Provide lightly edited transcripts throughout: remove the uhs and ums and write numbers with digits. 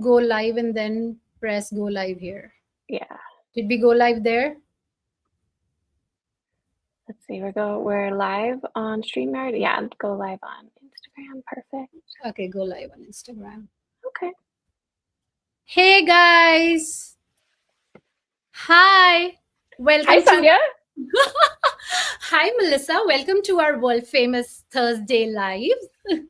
go live and then press go live here. Yeah. Did we go live there? Let's see. We're live on StreamYard. Yeah, go live on Instagram. Perfect. Okay, go live on Instagram. Okay. Hey guys. Hi. Hi, Welcome to Sandhya. Hi Melissa. Welcome to our world famous Thursday live.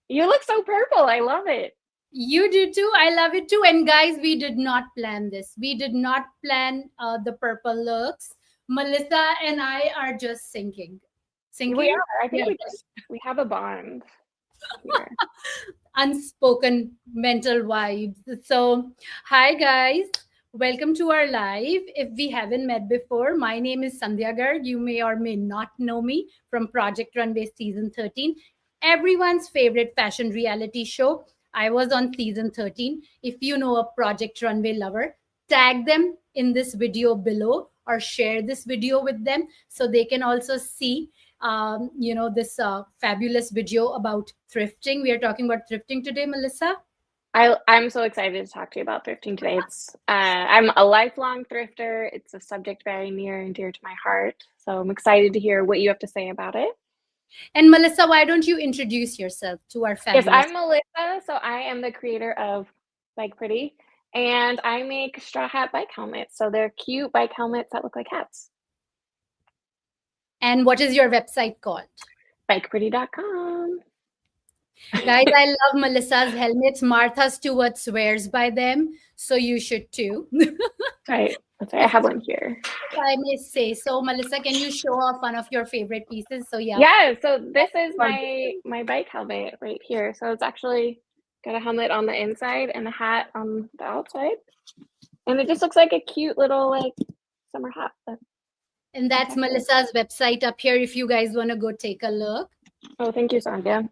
You look so purple. I love it. You do too. I love it too. And guys, we did not plan this. We did not plan the purple looks. Melissa and I are just syncing. We Syncing? are. I think Yeah. we have a bond here. Unspoken mental vibes. So, hi guys. Welcome to our live. If we haven't met before, my name is Sandhya Garg. You may or may not know me from Project Runway season 13, everyone's favorite fashion reality show. I was on season 13. If you know a Project Runway lover, tag them in this video below or share this video with them so they can also see this fabulous video about thrifting. We are talking about thrifting today, Melissa. I'm so excited to talk to you about thrifting today. I'm a lifelong thrifter. It's a subject very near and dear to my heart. So I'm excited to hear what you have to say about it. And Melissa, why don't you introduce yourself to our Yes, fabulous? I'm Melissa. So I am the creator of Bike Pretty, and I make straw hat bike helmets. So they're cute bike helmets that look like hats. And what is your website called? Bikepretty.com. Guys, I love Melissa's helmets. Martha Stewart swears by them, so you should too. Right. That's right. I have one here. I may say so. Melissa, can you show off one of your favorite pieces? So Yeah. So this is my bike helmet right here. So it's actually got a helmet on the inside and a hat on the outside, and it just looks like a cute little like summer hat. And that's Melissa's website up here if you guys want to go take a look. Oh, thank you, Sandhya.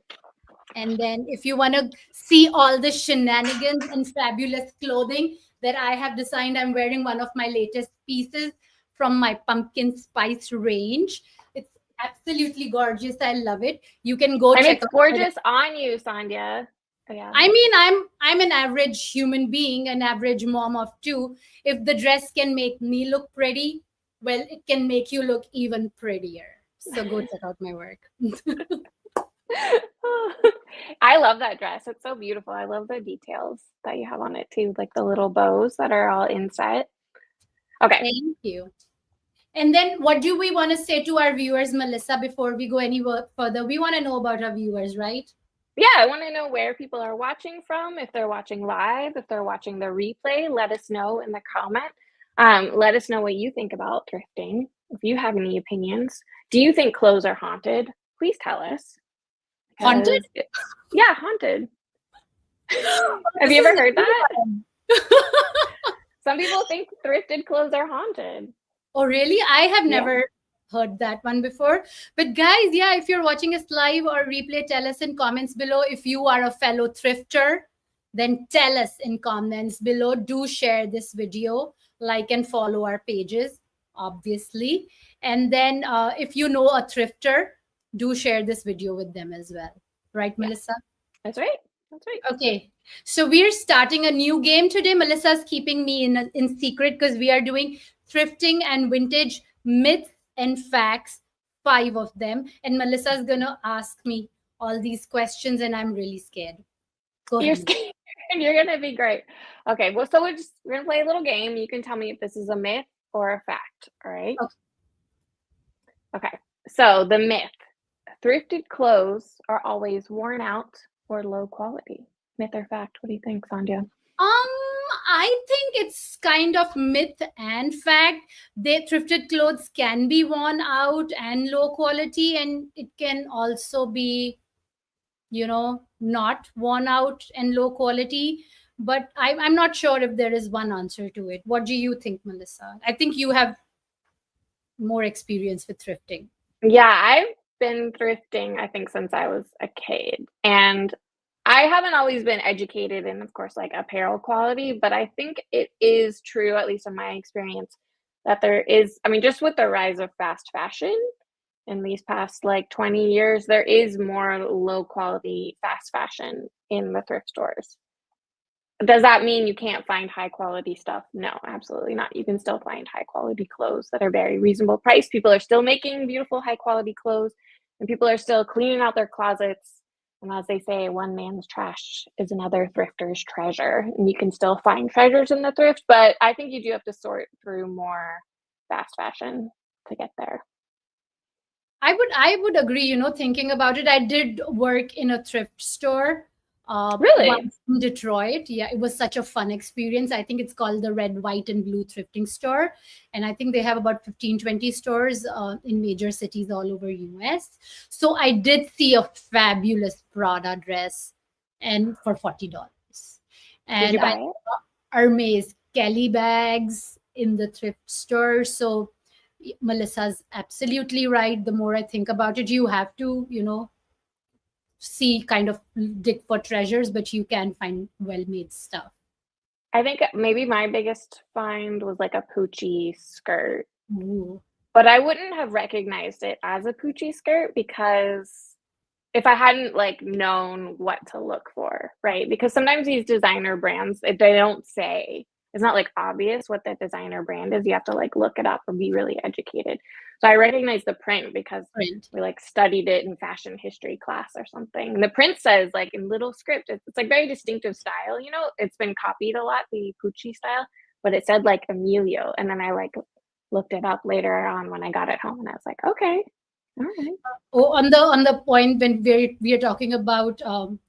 And then if you want to see all the shenanigans and fabulous clothing that I have designed, I'm wearing one of my latest pieces from my pumpkin spice range. It's absolutely gorgeous. I love it. You can go and check it's out gorgeous on you, Sandhya. Oh, yeah. I mean, I'm an average human being, an average mom of two. If the dress can make me look pretty, well, it can make you look even prettier. So go check out my work. I love that dress. It's so beautiful. I love the details that you have on it too, like the little bows that are all inset. Okay. Thank you. And then what do we want to say to our viewers, Melissa, before we go any further? We want to know about our viewers, right? Yeah, I want to know where people are watching from, if they're watching live, if they're watching the replay. Let us know in the comment. Let us know what you think about thrifting. If you have any opinions. Do you think clothes are haunted? Please tell us. Haunted? Yeah, haunted. Have you ever heard that? Some people think thrifted clothes are haunted. Oh, really? I have never heard that one before. But guys, yeah, if you're watching us live or replay, tell us in comments below. If you are a fellow thrifter, then tell us in comments below. Do share this video, like and follow our pages, obviously. And then if you know a thrifter, do share this video with them as well. Right, Melissa? That's right. That's right. Okay. So we're starting a new game today. Melissa's keeping me in secret because we are doing thrifting and vintage myths and facts, 5 of them. And Melissa's gonna ask me all these questions, and I'm really scared. Go ahead. You're scared. You're gonna be great. Okay, well, so we're gonna play a little game. You can tell me if this is a myth or a fact. All right. Okay. So the myth: thrifted clothes are always worn out or low quality. Myth or fact? What do you think, Sandhya? I think it's kind of myth and fact. They thrifted clothes can be worn out and low quality, and it can also be not worn out and low quality. But I'm not sure if there is one answer to it. What do you think, Melissa? I think you have more experience with thrifting. Yeah, I've been thrifting, I think, since I was a kid. And I haven't always been educated in, of course, like apparel quality, but I think it is true, at least in my experience, that there is, I mean, just with the rise of fast fashion in these past like 20 years, there is more low quality fast fashion in the thrift stores. Does that mean you can't find high quality stuff? No, absolutely not. You can still find high quality clothes that are very reasonable price. People are still making beautiful high quality clothes, and people are still cleaning out their closets. And as they say, one man's trash is another thrifter's treasure. And you can still find treasures in the thrift, but I think you do have to sort through more fast fashion to get there. I would agree, thinking about it. I did work in a thrift store Really? once in Detroit. Yeah, it was such a fun experience. I think it's called the Red, White, and Blue Thrifting Store. And I think they have about 15, 20 stores in major cities all over US. So I did see a fabulous Prada dress and for $40. Did you And I buy it? saw Hermes Kelly bags in the thrift store. So Melissa's absolutely right. The more I think about it, you have to, see, kind of dig for treasures, but you can find well-made stuff. I think maybe my biggest find was like a Poochie skirt. Ooh. But I wouldn't have recognized it as a Poochie skirt because if I hadn't like known what to look for, right? Because sometimes these designer brands, they don't say, it's not like obvious what the designer brand is. You have to like look it up or be really educated. So I recognize the print because Print. we like studied it in fashion history class or something. And the print says like in little script, it's like very distinctive style. You know, it's been copied a lot, the Pucci style, but it said like Emilio. And then I like looked it up later on when I got it home and I was like, okay, all right. Oh, on the point when we are talking about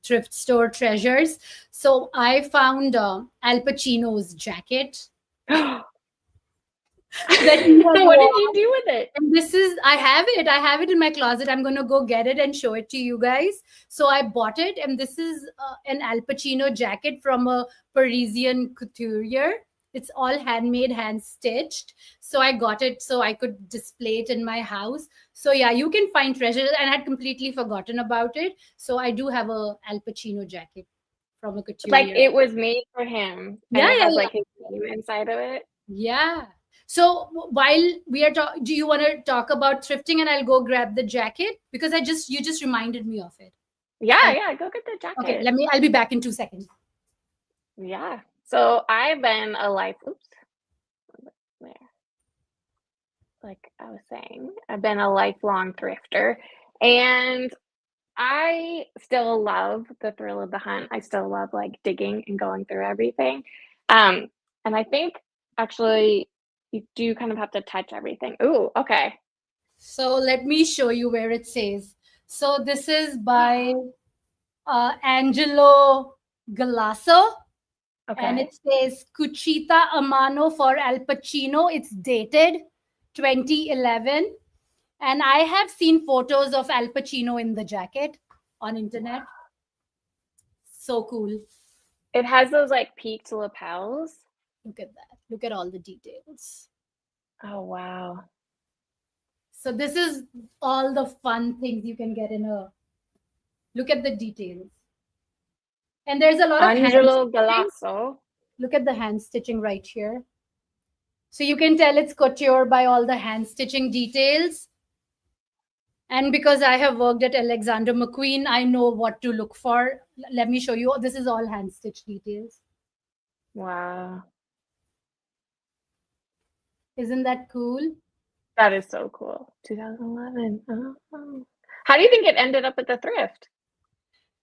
thrift store treasures, so I found Al Pacino's jacket that he has What did you worn. do with it? And I have it in my closet. I'm gonna go get it and show it to you guys. So I bought it, and this is an Al Pacino jacket from a Parisian couturier. It's all handmade, hand stitched. So I got it so I could display it in my house. So yeah, you can find treasures, and I had completely forgotten about it. So I do have a Al Pacino jacket from a Like couturier. it was made for him and Yeah, it yeah, has yeah. like his name inside of it. Yeah. So while we are talking, do you want to talk about thrifting, and I'll go grab the jacket because you just reminded me of it. Yeah, I, yeah, go get the okay, jacket. I'll be back in 2 seconds. Yeah. So I've been a life, oops, there. Like I was saying, I've been a lifelong thrifter and I still love the thrill of the hunt. I still love like digging and going through everything. Um, and I think actually you do kind of have to touch everything. Ooh, okay. So let me show you where it says. So this is by Angelo Galasso, and Okay. it says Cucita a mano for Al Pacino. It's dated 2011, and I have seen photos of Al Pacino in the jacket on internet. So cool. It has those like peaked lapels. Look at that. Look at all the details. Oh, wow. So this is all the fun things you can get in a look at the details. And there's a lot of hand Angelo stitching. Galasso. Look at the hand stitching right here. So you can tell it's couture by all the hand stitching details. And because I have worked at Alexander McQueen, I know what to look for. Let me show you. This is all hand stitch details. Wow. Isn't that cool? That is so cool. 2011. Oh. How do you think it ended up at the thrift?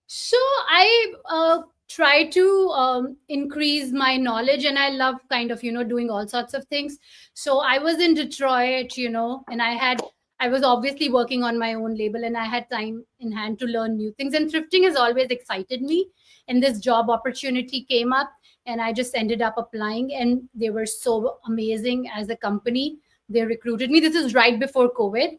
So I try to increase my knowledge, and I love kind of doing all sorts of things. So I was in Detroit, and I was obviously working on my own label, and I had time in hand to learn new things. And thrifting has always excited me. And this job opportunity came up, and I just ended up applying, and they were so amazing as a company. They recruited me. This is right before COVID.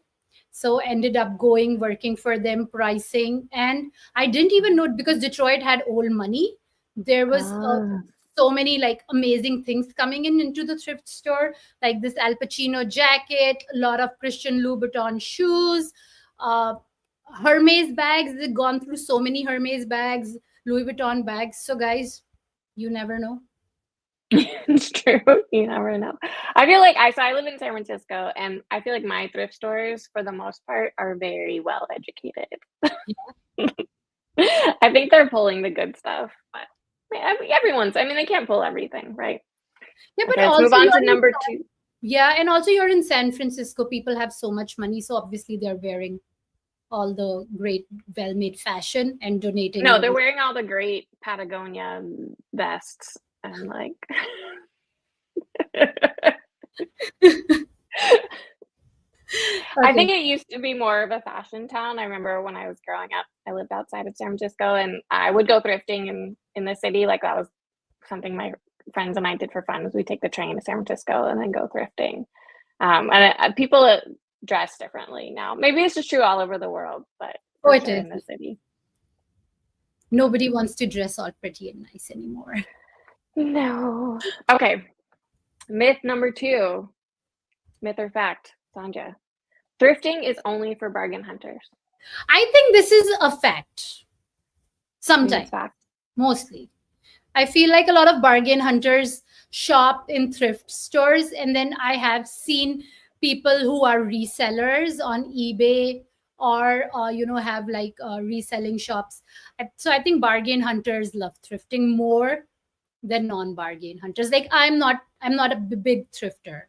So ended up going working for them, pricing, and I didn't even know because Detroit had old money. There was Ah. so many like amazing things coming into the thrift store, like this Al Pacino jacket, a lot of Christian Louboutin shoes, uh, Hermes bags. They've gone through so many Hermes bags, Louis Vuitton bags. So guys, you never know. It's true. You never know. I feel like I live in San Francisco and I feel like my thrift stores for the most part are very well educated. I think they're pulling the good stuff. But everyone's. I mean, they can't pull everything, right? Yeah, but Okay, let's move also on to you're in, number two. yeah, and also you're in San Francisco. People have so much money, so obviously they're wearing all the great, well-made fashion and donating No, they're everything. wearing all the great Patagonia vests and like. I Okay. think it used to be more of a fashion town. I remember when I was growing up, I lived outside of San Francisco, and I would go thrifting in the city. Like that was something my friends and I did for fun. Was we take the train to San Francisco and then go thrifting. And people dress differently now. Maybe it's just true all over the world, but Oh, for it sure is. in the city. Nobody wants to dress all pretty and nice anymore. No. Okay. Myth number 2. Myth or fact, Sandhya. Thrifting is only for bargain hunters. I think this is a fact. I think it's Sometimes, fact. mostly. I feel like a lot of bargain hunters shop in thrift stores, and then I have seen people who are resellers on eBay or have like reselling shops. So I think bargain hunters love thrifting more than non-bargain hunters. Like I'm not a big thrifter.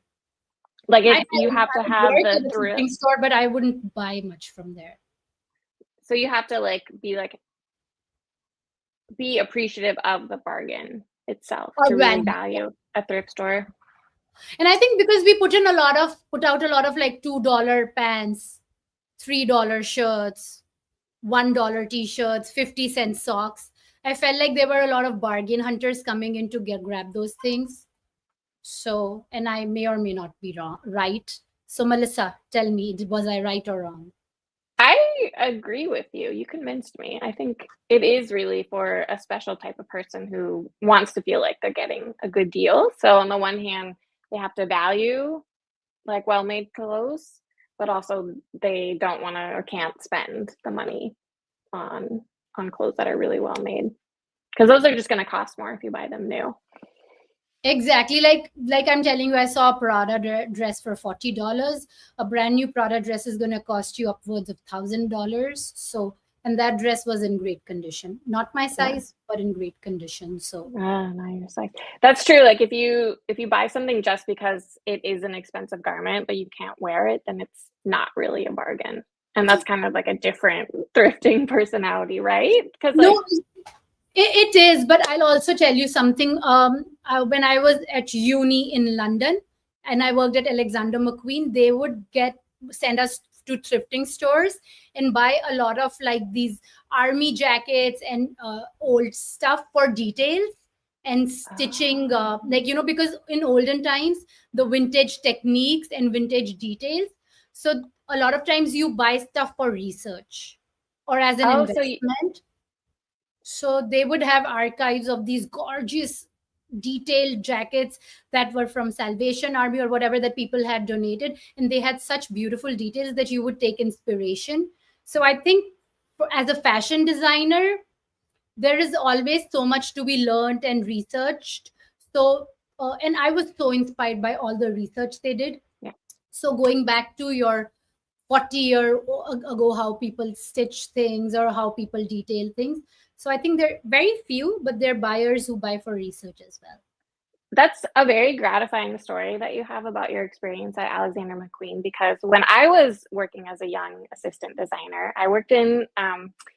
Like I if you I have to would have work the at a thrill, thrifting store, but I wouldn't buy much from there. so you have to be appreciative of the bargain itself Or to really value. value a thrift store. And I think because we put out a lot of like $2 pants, $3 shirts, $1 t-shirts, 50-cent socks. I felt like there were a lot of bargain hunters coming in to grab those things. So, and I may or may not be wrong, right? So, Melissa, tell me, was I right or wrong? I agree with you. You convinced me. I think it is really for a special type of person who wants to feel like they're getting a good deal. So on the one hand, they have to value like well-made clothes, but also they don't want to or can't spend the money on clothes that are really well made because those are just going to cost more if you buy them new. Exactly, like I'm telling you, I saw a Prada dress for $40. A brand new Prada dress is going to cost you upwards of $1,000. So, and that dress was in great condition, not my Yeah. size, but in great condition. So, No, you're like that's true. Like if you buy something just because it is an expensive garment, but you can't wear it, then it's not really a bargain. And that's kind of like a different thrifting personality, right? Because like, no, it is. But I'll also tell you something. When I was at uni in London and I worked at Alexander McQueen, they would send us to thrifting stores and buy a lot of like these army jackets and old stuff for details and stitching. Because in olden times, the vintage techniques and vintage details. So a lot of times you buy stuff for research or as an oh, so you, investment. So they would have archives of these gorgeous detailed jackets that were from Salvation Army or whatever that people had donated, and they had such beautiful details that you would take inspiration. So I think as a fashion designer, there is always so much to be learned and researched. So and I was so inspired by all the research they did. yeah, So going back to your 40-year ago, how people stitch things or how people detail things. So I think there are very few, but there are buyers who buy for research as well. that's a very gratifying story that you have about your experience at Alexander McQueen. Because when I was working as a young assistant designer, I worked in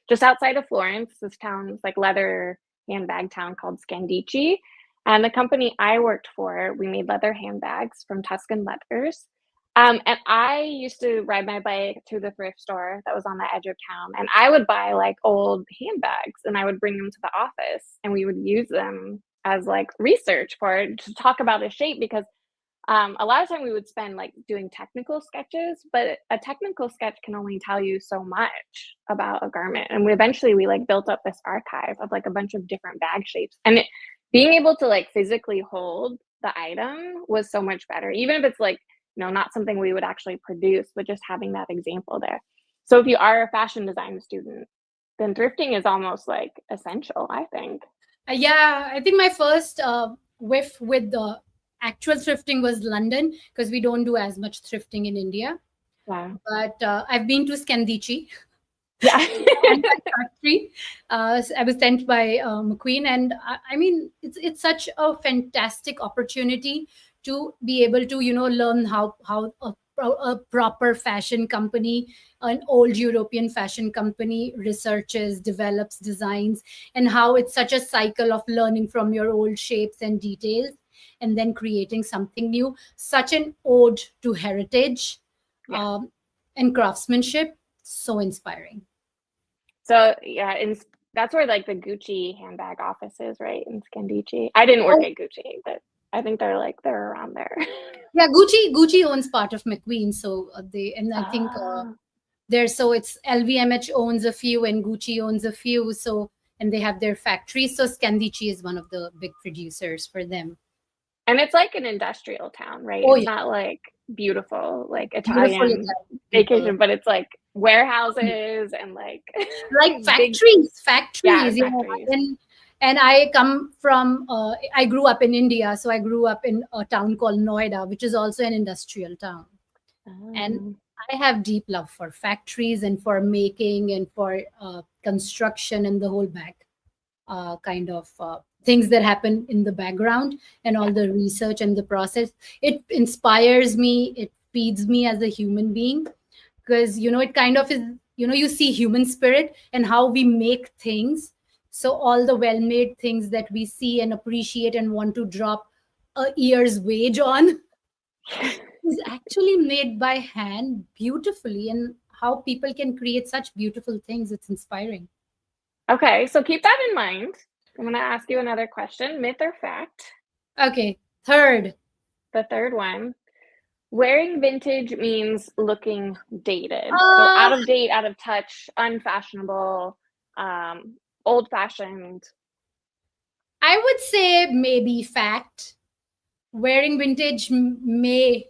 just outside of Florence, this town's like leather handbag town called Scandicci. And the company I worked for, we made leather handbags from Tuscan leathers. And I used to ride my bike to the thrift store that was on the edge of town, and I would buy like old handbags and I would bring them to the office and we would use them as like research for to talk about a shape because a lot of time we would spend like doing technical sketches, but a technical sketch can only tell you so much about a garment. And we like built up this archive of like a bunch of different bag shapes, and being able to like physically hold the item was so much better, even if it's like not something we would actually produce, but just having that example there. So if you are a fashion design student, then thrifting is almost like essential, I think. Yeah, I think my first whiff with the actual thrifting was London because we don't do as much thrifting in India. Yeah. But I've been to Scandici. Yeah. handbag factory. I was sent by McQueen, and I mean, it's such a fantastic opportunity to be able to learn how a proper fashion company, an old European fashion company, researches, develops, designs, and how it's such a cycle of learning from your old shapes and details, and then creating something new. Such an ode to heritage, Yeah. um, and craftsmanship. So inspiring. So yeah, that's where like the Gucci handbag office is, right? In Scandicci. I didn't work Oh, at Gucci, but I think they're around there. yeah, Gucci owns part of McQueen, so and I think Ah. there's so it's LVMH owns a few and Gucci owns a few, so and they have their factories. So Scandici is one of the big producers for them. And it's like an industrial town, right? Oh It's yeah, not like beautiful, like beautiful Italian Italian people. vacation, but it's like warehouses and like Like big, yeah, factories, factories. and I come from I grew up in India, so I grew up in a town called Noida, which is also an industrial town. And Oh, I have deep love for factories and for making and for construction and the whole back kind of things that happen in the background, and all yeah. the research and the process. It inspires me, it feeds me as a human being, because it kind of is, you see human spirit and how we make things. So all the well made things that we see and appreciate and want to drop a year's wage on is actually made by hand beautifully, and how people can create such beautiful things. It's inspiring. Okay, so keep that in mind. I'm gonna ask you another question, myth or fact? Okay, third. The third one. Wearing vintage means looking dated. So uh out of date, out of touch, unfashionable, old fashioned. I would say maybe fact. Wearing vintage may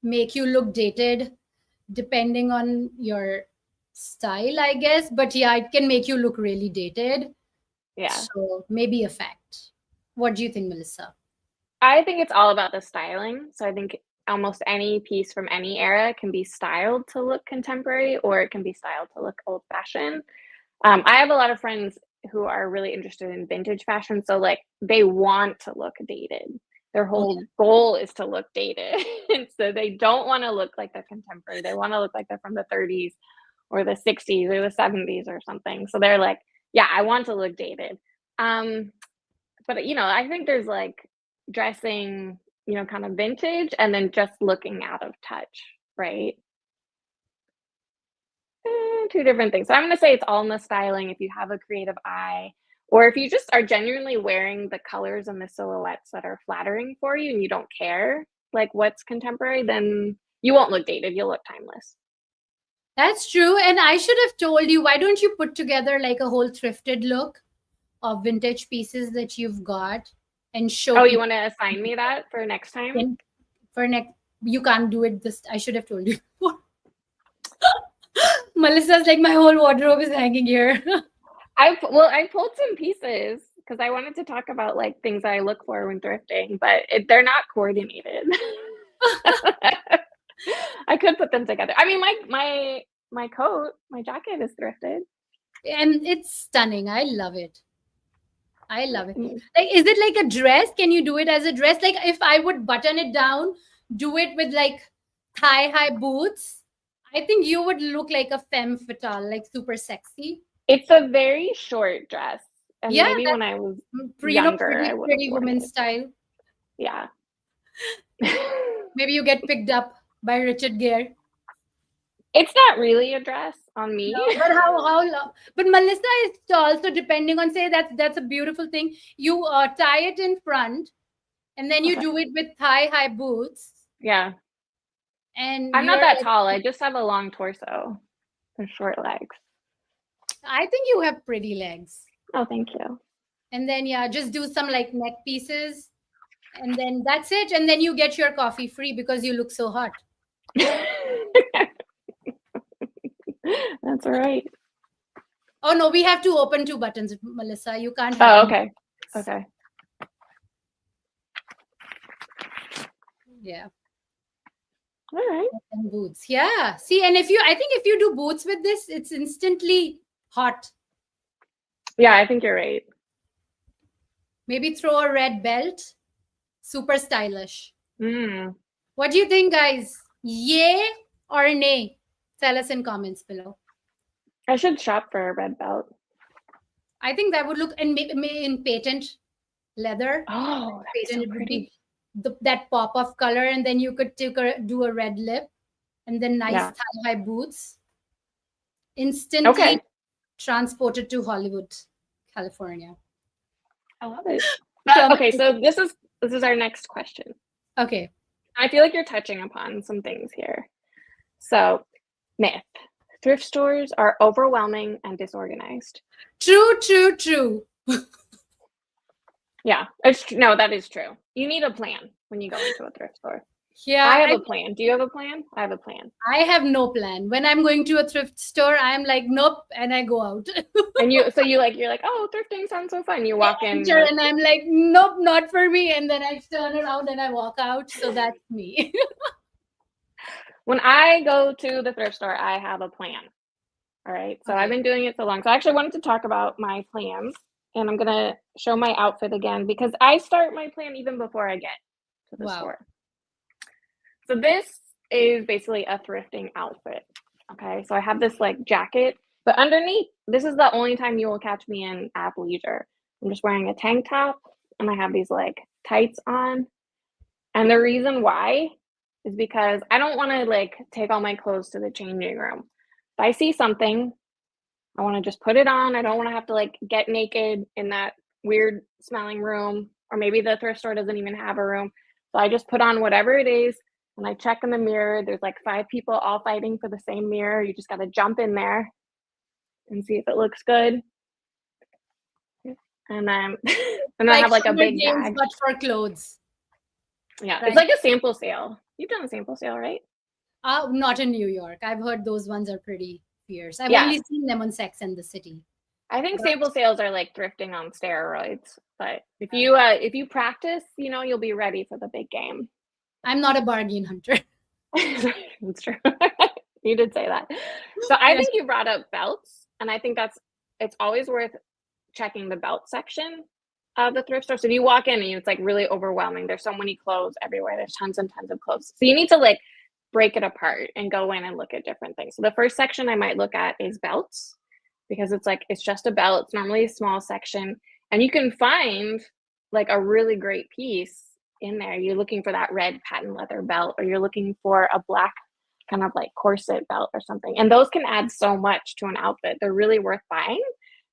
make you look dated depending on your style, I guess, but yeah, it can make you look really dated. Yeah. So maybe a fact. What do you think, Melissa? I think it's all about the styling. So I think almost any piece from any era can be styled to look contemporary or it can be styled to look old fashioned. I have a lot of friends who are really interested in vintage fashion. So, like, they want to look dated. Their Oh whole goal is to look dated. And so they don't want to look like they're contemporary. They want to look like they're from the 30s or the 60s or the 70s or something. So they're like, yeah, I want to look dated. Um, but I think there's like dressing, kind of vintage and then just looking out of touch, right? Two different things. So I'm gonna say it's all in the styling if you have a creative eye, or if you just are genuinely wearing the colors and the silhouettes that are flattering for you and you don't care like what's contemporary, then you won't look dated, you'll look timeless. that's true. And I should have told you, why don't you put together like a whole thrifted look of vintage pieces that you've got and show Oh, you people? wanna assign me that for next time? For next, you can't do it this. I should have told you. Melissa's like, my whole wardrobe is hanging here. I pulled some pieces because I wanted to talk about like things I look for when thrifting, but they're not coordinated. I could put them together. I mean, my coat, my jacket is thrifted. And it's stunning. I love it. I love it. Mm. Like, is it like a dress? Can you do it as a dress? Like, if I would button it down, do it with like thigh high boots, I think you would look like a femme fatale, like super sexy. It's a very short dress, and Yeah, maybe when that's I was younger, pretty I would have pretty worn woman it. style. Yeah. Maybe you get picked up by Richard Gere. It's not really a dress on No, me. but how long? But Melissa is also depending on, say, that's a beautiful thing. You tie it in front, and then you Okay. do it with thigh high boots, Yeah. and I'm not you're that like, tall. I just have a long torso and short legs. I think you have pretty legs. Oh, thank you. And then yeah, just do some like neck pieces, and then that's it. And then you get your coffee free because you look so hot. That's all right. Oh no, we have to open two buttons, Melissa. You can't have Oh, them. okay. Okay. Yeah. All right. And boots. Yeah. See, and I think if you do boots with this, it's instantly hot. Yeah, I think you're right. Maybe throw a red belt. Super stylish. Mm. What do you think, guys? Yay or nay? Tell us in comments below. I should shop for a red belt. I think that would look, and in patent leather, Oh, that'd be patent, so it would pretty. be that pop of color, and then you could do a red lip, and then nice Yeah. thigh high boots. Instantly Okay. transported to Hollywood, California. I love it. From Okay, so this is our next question. okay, I feel like you're touching upon some things here. So, myth. Thrift stores are overwhelming and disorganized. true. Yeah, no, that is true. You need a plan when you go into a thrift store. Yeah, I have a plan. Do you have a plan? I have a plan. I have no plan. When I'm going to a thrift store, I'm like, nope, and I go out. And you're like, oh, thrifting sounds so fun. You walk in, Enter, and I'm like, nope, not for me. And then I turn around and I walk out. So that's me. when I go to the thrift store, I have a plan. All right. So I've Okay. been doing it so long. So I actually wanted to talk about my plans, and I'm gonna show my outfit again because I start my plan even before I get to the Wow. store. So this is basically a thrifting outfit. Okay. So I have this like jacket, but underneath, this is the only time you will catch me in athleisure. I'm just wearing a tank top and I have these like tights on. And the reason why is because I don't want to like take all my clothes to the changing room. If I see something, I want to just put it on. I don't want to have to like get naked in that weird smelling room, or maybe the thrift store doesn't even have a room. So I just put on whatever it is and I check in the mirror. There's like 5 people all fighting for the same mirror. You just got to jump in there and see if it looks good. And then and I Like have like a Hunger big Games, bag. but for clothes. Yeah, Right? it's like a sample sale. You've done a sample sale, right? Not in New York. I've heard those ones are pretty fierce. I've Yeah. only seen them on Sex and the City. I think But sample sales are like thrifting on steroids. But if you practice, you'll be ready for the big game. I'm not a bargain hunter. That's true. You did say that. So I Yes. think you brought up belts, and I think it's always worth checking the belt section of the thrift store. So if you walk in and it's like really overwhelming, there's so many clothes everywhere. There's tons and tons of clothes. So you need to like break it apart and go in and look at different things. So the first section I might look at is belts, because it's just a belt. It's normally a small section, and you can find like a really great piece in there. You're looking for that red patent leather belt, or you're looking for a black kind of like corset belt or something. And those can add so much to an outfit. They're really worth buying,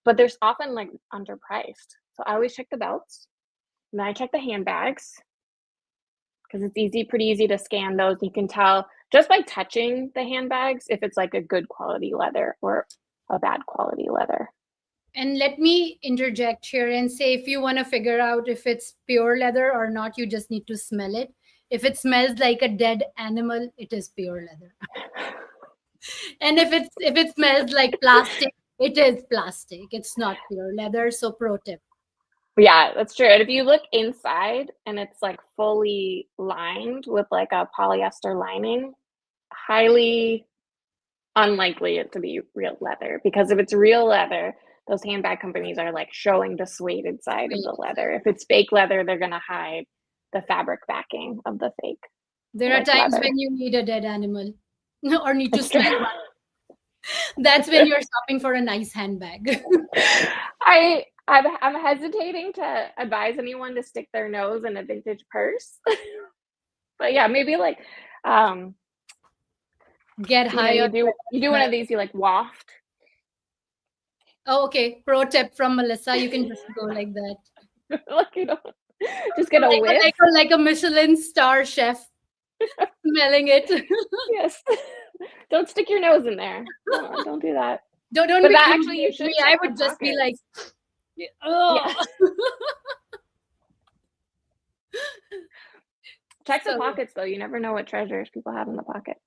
but there's often like underpriced. So I always check the belts, and then I check the handbags, because it's pretty easy to scan those. You can tell just by touching the handbags if it's like a good quality leather or a bad quality leather. And let me interject here and say, if you want to figure out if it's pure leather or not, you just need to smell it. If it smells like a dead animal, it is pure leather. And if it smells like plastic, it is plastic. It's not pure leather. So pro tip. Yeah, that's true. And if you look inside and it's like fully lined with like a polyester lining, highly unlikely it to be real leather, because if it's real leather, those handbag companies are like showing the suede side of the leather. If it's fake leather, they're going to hide the fabric backing of the fake. There are like times leather. when you need a dead animal or need to That's smell true. one. That's when you're shopping for a nice handbag. I'm hesitating to advise anyone to stick their nose in a vintage purse. But yeah, maybe like Get high on you do one of these, you like waft. Oh, okay. Pro tip from Melissa. You can just go like that. Like, just get a whiff. Like a Michelin star chef smelling it. Yes. Don't stick your nose in there. No, don't do that. Don't But be that cute actually, you like should me. check I the would just be like, pockets. oh. Yeah. Check the So- pockets, though. You never know what treasures people have in the pockets.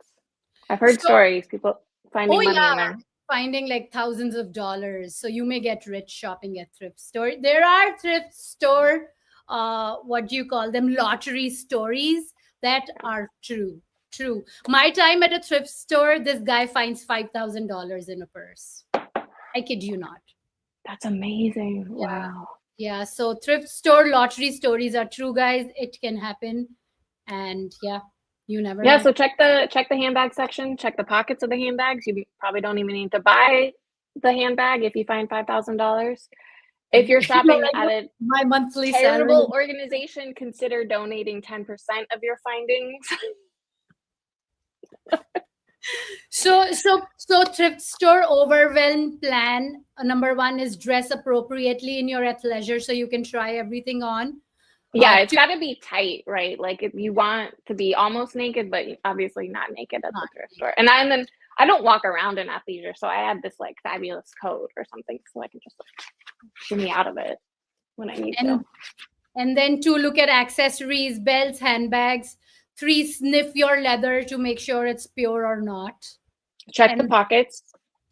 I've heard stories, people finding money in there. Finding like thousands of dollars. So you may get rich shopping at thrift store. There are thrift store, what do you call them? Lottery stories that are true. True. My time at a thrift store, this guy finds $5,000 in a purse. I kid you not. That's amazing. Yeah. Wow. Yeah. So thrift store lottery stories are true, guys. It can happen. And yeah, you never Yeah, know. so check the handbag section, check the pockets of the handbags. You probably don't even need to buy the handbag if you find $5,000. If you're shopping at a My monthly salary. charitable organization, consider donating 10% of your findings. So thrift store overwhelm plan. Number one is dress appropriately in your athleisure so you can try everything on. Yeah, it's Two, got to be tight, right? Like if you want to be almost naked, but obviously not naked at the thrift store. And then I don't walk around in athleisure, so I had this like fabulous coat or something so I can just like shimmy out of it when I need to. and then two, look at accessories, belts, handbags. Three, sniff your leather to make sure it's pure or not. Check the And pockets.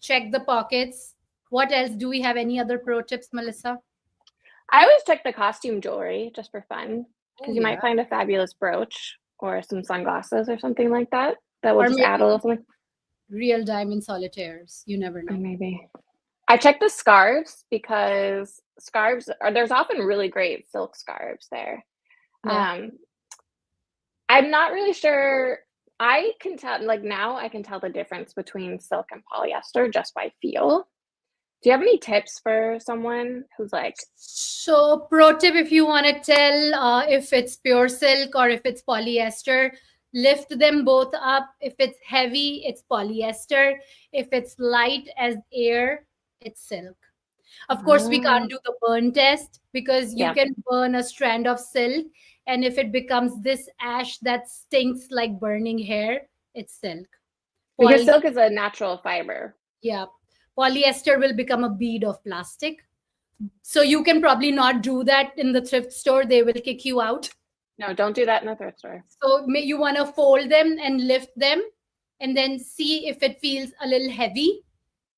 check the pockets. What else? Do we have any other pro tips, Melissa? I always check the costume jewelry just for fun because Oh, you yeah. might find a fabulous brooch or some sunglasses or something like that that will Or just maybe add a little something. real diamond solitaires. You never know. Maybe. I check the scarves because scarves there's often really great silk scarves there. Yeah. I'm not really sure. I can tell, like now I can tell the difference between silk and polyester just by feel. Do you have any tips for someone who's like, So, pro tip, if you want to tell if it's pure silk or if it's polyester, lift them both up. If it's heavy, it's polyester. If it's light as air, it's silk. Of course, we can't do the burn test because you yeah, can burn a strand of silk. And if it becomes this ash that stinks like burning hair, it's silk. because Poly- silk is a natural fiber. yeah. Polyester will become a bead of plastic. So you can probably not do that in the thrift store. They will kick you out. No, don't do that in a thrift store. So you want to fold them and lift them and then see if it feels a little heavy.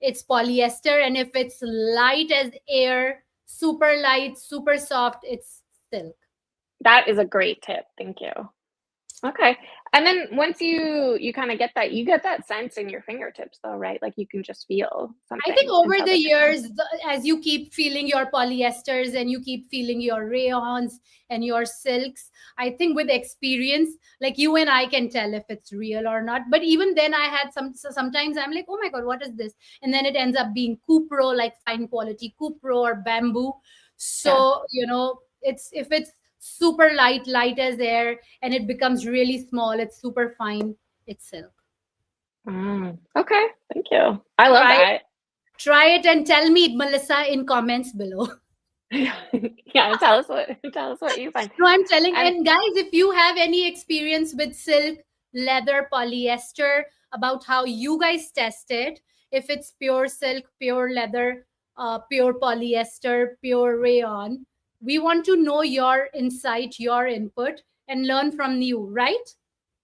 It's polyester. And if it's light as air, super light, super soft, it's silk. That is a great tip. Thank you. Okay. And then once you kind of get that, you get that sense in your fingertips though, right? Like you can just feel something. I think and over tell the difference. years, as you keep feeling your polyesters and you keep feeling your rayons and your silks, I think with experience, like you and I can tell if it's real or not. But even then, I had sometimes I'm like, oh my God, what is this? And then it ends up being cupro, like fine quality cupro or bamboo. So, it's if it's super light as air, and it becomes really small, it's super fine, it's silk. Okay. Thank you. I love Try that. Try it and tell me, Melissa, in comments below. Yeah, tell us what you find. No, I'm telling. And And guys, if you have any experience with silk, leather, polyester, about how you guys test it, if it's pure silk, pure leather, pure polyester, pure rayon, we want to know your insight, your input, and learn from you, right?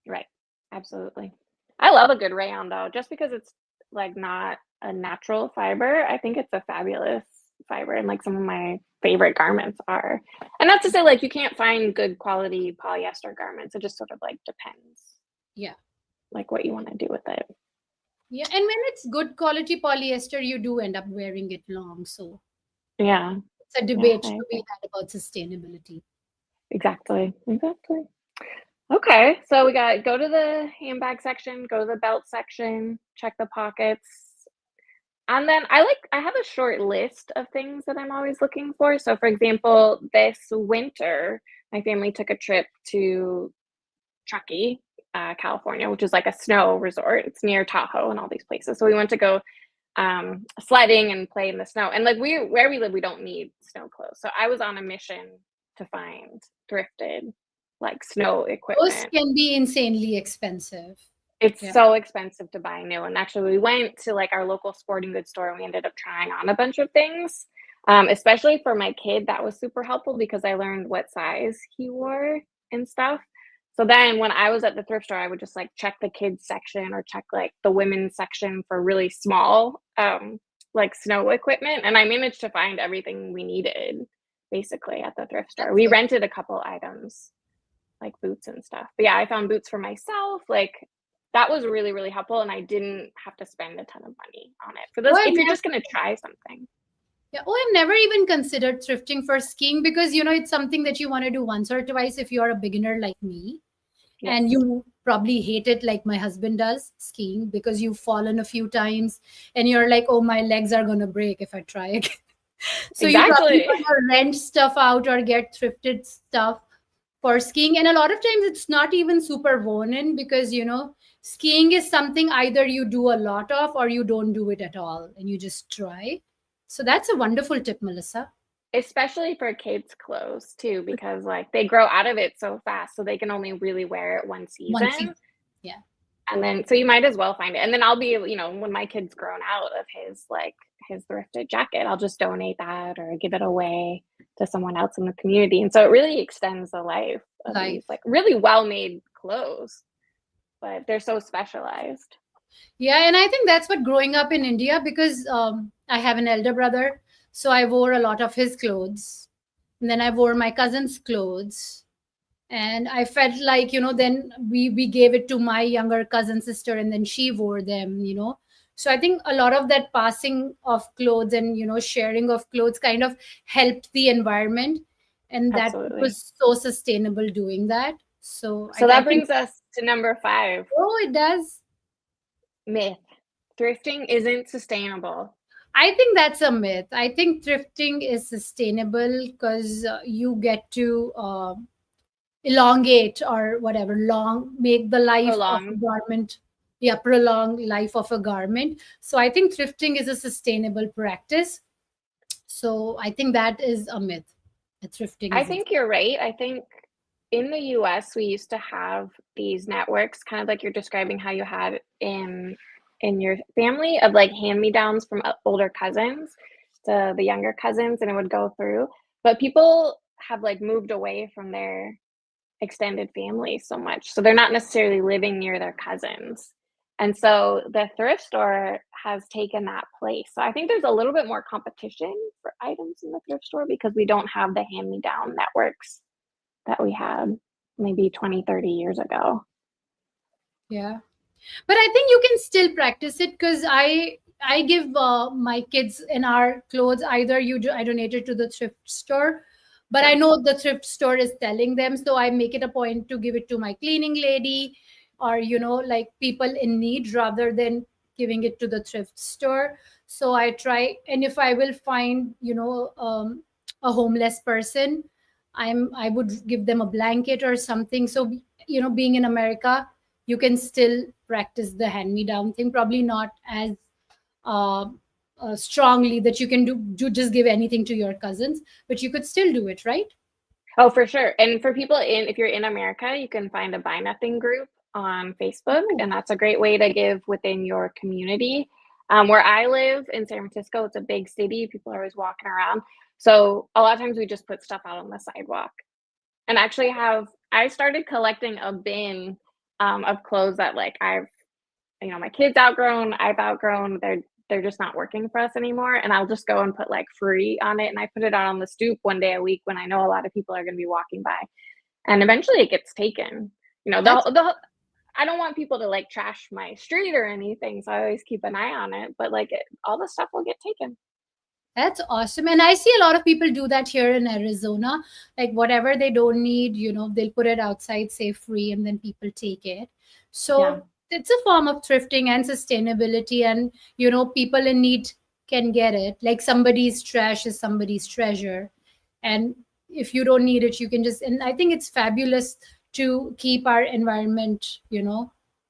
right, absolutely. I love a good rayon though, just because it's like not a natural fiber. I think it's a fabulous fiber, and like some of my favorite garments are. And not to say like you can't find good quality polyester garments. It just sort of like depends, Yeah. like what you want to do with it. Yeah. And when it's good quality polyester, you do end up wearing it long. So Yeah, it's a yeah, debate I to be agree. had about sustainability. Exactly. Okay, so we got go to the handbag section, go to the belt section, check the pockets. And then I have a short list of things that I'm always looking for. So for example, this winter, my family took a trip to Truckee, California, which is like a snow resort. It's near Tahoe and all these places. So we went to go sledding and play in the snow. And like where we live, we don't need snow clothes. So I was on a mission to find thrifted like snow Those equipment. can be insanely expensive. It's Yeah. so expensive to buy new. And actually, we went to like our local sporting goods store and we ended up trying on a bunch of things. Especially for my kid, that was super helpful because I learned what size he wore and stuff. So then when I was at the thrift store, I would just like check the kids section or check like the women's section for really small like snow equipment. And I managed to find everything we needed basically at the thrift store. That's We good. rented a couple items. like boots and stuff. But yeah, I found boots for myself. Like that was really, really helpful. And I didn't have to spend a ton of money on it for Oh, this. I've If you're never, just going to try something. yeah. Oh, I've never even considered thrifting for skiing because it's something that you want to do once or twice if you're a beginner like me, Yes, and you probably hate it like my husband does, skiing, because you've fallen a few times and you're like, oh, my legs are gonna break if I try again. So you probably exactly. want to rent stuff out or get thrifted stuff for skiing. And a lot of times it's not even super worn in because skiing is something either you do a lot of or you don't do it at all and you just try. So that's a wonderful tip, Melissa. Especially for kids' clothes too, because like they grow out of it so fast, so they can only really wear it one One season. season. Yeah. And then, so you might as well find it. And then I'll be, when my kid's grown out of his thrifted jacket, I'll just donate that or give it away to someone else in the community. And so it really extends the life of Life. these like really well-made clothes, but they're so specialized. Yeah, and I think that's what growing up in India, because I have an elder brother, so I wore a lot of his clothes. And then I wore my cousin's clothes. And I felt like, then we gave it to my younger cousin sister, and then she wore them. So I think a lot of that passing of clothes and, sharing of clothes kind of helped the environment, and that it Absolutely. was so sustainable doing that. So So I that think, brings us to number 5, oh, it does. myth. Thrifting isn't sustainable. I think that's a myth. I think thrifting is sustainable because you get to elongate or whatever, long, make the life of a Prolong. garment, yeah, prolong life of a garment. So I think thrifting is a sustainable practice. So I think that is a myth. That thrifting I isn't. think you're right. I think in the US, we used to have these networks, kind of like you're describing how you had in your family of like hand-me-downs from older cousins to the younger cousins, and it would go through. But people have like moved away from their extended family so much. So they're not necessarily living near their cousins. And so the thrift store has taken that place. So I think there's a little bit more competition for items in the thrift store because we don't have the hand-me-down networks that we had maybe 20, 30 years ago. Yeah. But I think you can still practice it because I give my kids in our clothes, either I donate it to the thrift store, but I Sure. know the thrift store is selling them, so I make it a point to give it to my cleaning lady, or like people in need, rather than giving it to the thrift store. So I try, and if I will find a homeless person, I would give them a blanket or something. So being in America, you can still practice the hand me down thing, probably not as uh, strongly that you can do just give anything to your cousins, but you could still do it, right? Oh, for sure. And for people if you're in America, you can find a buy nothing group on Facebook, Oh, and that's a great way to give within your community. Where I live in San Francisco, it's a big city. People are always walking around. So a lot of times we just put stuff out on the sidewalk. And actually I started collecting a bin of clothes that like my kids outgrown, I've outgrown. They're just not working for us anymore. And I'll just go and put like free on it. And I put it out on the stoop one day a week when I know a lot of people are going to be walking by. And eventually it gets taken. You know, that's I don't want people to like trash my street or anything. So I always keep an eye on it. But like all the stuff will get taken. That's awesome. And I see a lot of people do that here in Arizona. Like whatever they don't need, they'll put it outside, say free, and then people take it. Yeah. So it's a form of thrifting and sustainability. And, people in need can get it. Like somebody's trash is somebody's treasure. And if you don't need it, you can just, and I think it's fabulous to keep our environment,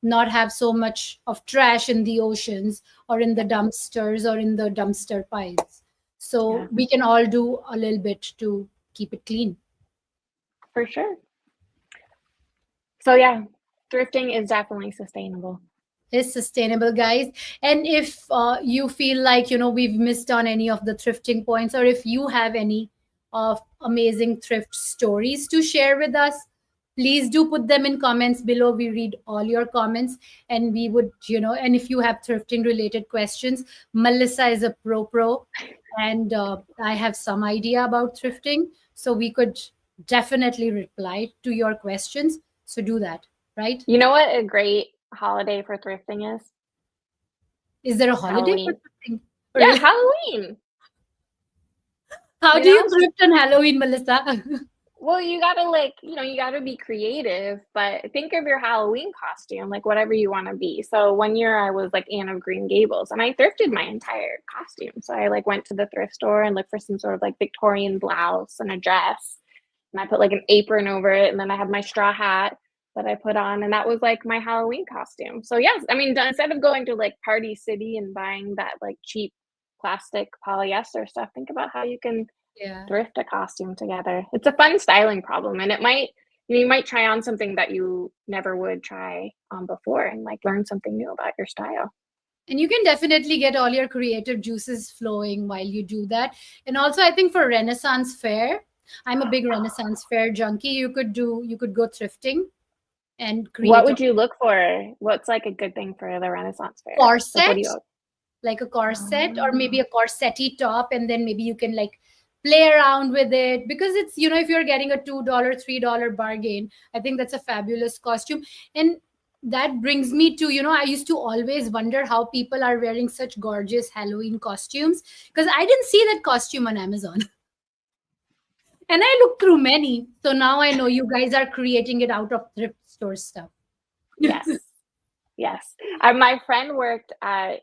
not have so much of trash in the oceans or in the dumpsters or in the dumpster piles. Yeah, So we can all do a little bit to keep it clean. for sure. So yeah, thrifting is definitely sustainable. Is sustainable, guys. And if you feel like we've missed on any of the thrifting points, or if you have any of amazing thrift stories to share with us, please do put them in comments below. We read all your comments, and we would and if you have thrifting related questions, Melissa is a pro, and I have some idea about thrifting, so we could definitely reply to your questions. So do that, right? You know what a great holiday for thrifting is? Is there a holiday for Halloween. thrifting? Yeah, Or Halloween. how You do you know? thrift on Halloween, Melissa? Well, you gotta like, you gotta be creative, but think of your Halloween costume, like whatever you want to be. So one year I was like Anne of Green Gables and I thrifted my entire costume. So I like went to the thrift store and looked for some sort of like Victorian blouse and a dress. And I put like an apron over it. And then I had my straw hat that I put on. And that was like my Halloween costume. So yes, I mean, instead of going to like Party City and buying that like cheap plastic polyester stuff, think about how you can Yeah. thrift a costume together. It's a fun styling problem, and it might you might try on something that you never would try on before, and like learn something new about your style. And you can definitely get all your creative juices flowing while you do that. And also, I think for Renaissance Fair, I'm a big Renaissance Fair junkie. You could go thrifting and What create a would you look for? What's like a good thing for the Renaissance fair? Like, what do corset, you? like a corset, or maybe Oh, a corsetti top, and then maybe you can like play around with it, because it's, if you're getting a $2 $3 bargain, I think that's a fabulous costume. And that brings me to, I used to always wonder how people are wearing such gorgeous Halloween costumes, because I didn't see that costume on Amazon. And I looked through many, so now I know you guys are creating it out of thrift store stuff. yes, yes. My friend worked at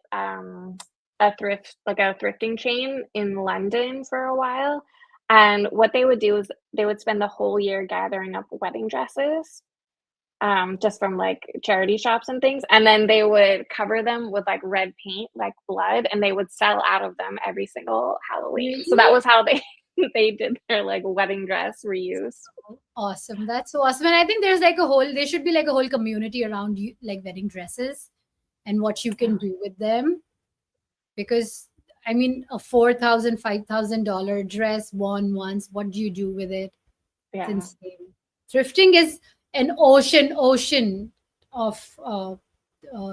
a thrifting chain in London for a while, and what they would do is they would spend the whole year gathering up wedding dresses just from like charity shops and things. And then they would cover them with like red paint, like blood, and they would sell out of them every single Halloween. So that Really? was how they they did their like wedding dress reuse. Awesome. That's so awesome. And I think there should be like a whole community around you, like wedding dresses and what you can do with them. Because, I mean, a $4,000, $5,000 dress worn once, what do you do with it? It's Yeah, insane. Thrifting is an ocean of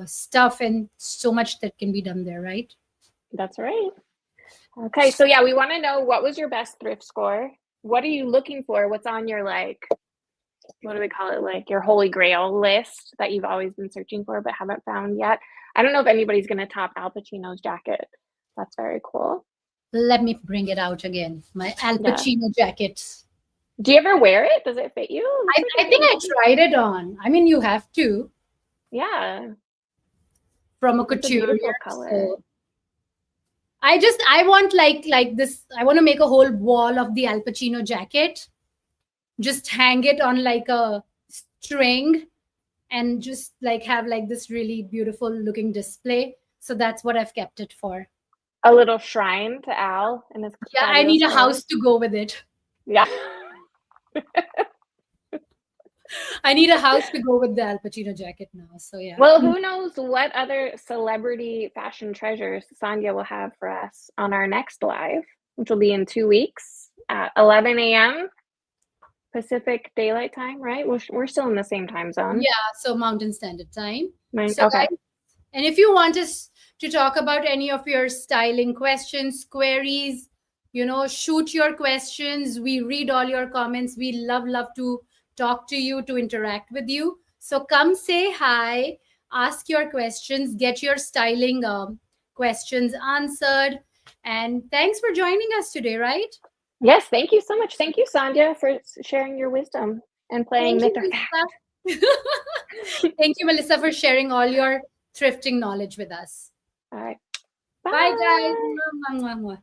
stuff, and so much that can be done there, right? that's right. Okay, so yeah, we want to know, what was your best thrift score? What are you looking for? What's on your like, what do we call it? Like your holy grail list that you've always been searching for but haven't found yet. I don't know if anybody's going to top Al Pacino's jacket. That's very cool. Let me bring it out again. My Al Yeah. Pacino jacket. Do you ever wear it? Does it fit you? It looks like I it's think really I cute. tried it on. I mean, you have to, Yeah, from a it's a couturier. beautiful color. So I want like this. I want to make a whole wall of the Al Pacino jacket, just hang it on like a string, and just like have like this really beautiful looking display. So that's what I've kept it for. A little shrine to Al and his Yeah, I fabulous need a clothes. house to go with it. Yeah. I need a house to go with the Al Pacino jacket now. So yeah. Well, who knows what other celebrity fashion treasures Sandhya will have for us on our next live, which will be in 2 weeks at 11 a.m. Pacific Daylight Time, right? We're still in the same time zone. Yeah, so Mountain Standard Time. So Okay. guys, and if you want us to talk about any of your styling questions, queries, shoot your questions. We read all your comments. We love to talk to you, to interact with you. So come say hi, ask your questions, get your styling questions answered. And thanks for joining us today, right? Yes, thank you so much. Thank you, Sandhya, for sharing your wisdom and playing Thank Myth you, or Fact. Melissa. Thank you, Melissa, for sharing all your thrifting knowledge with us. All right. Bye, guys. Bye. Mwah, mwah, mwah, mwah.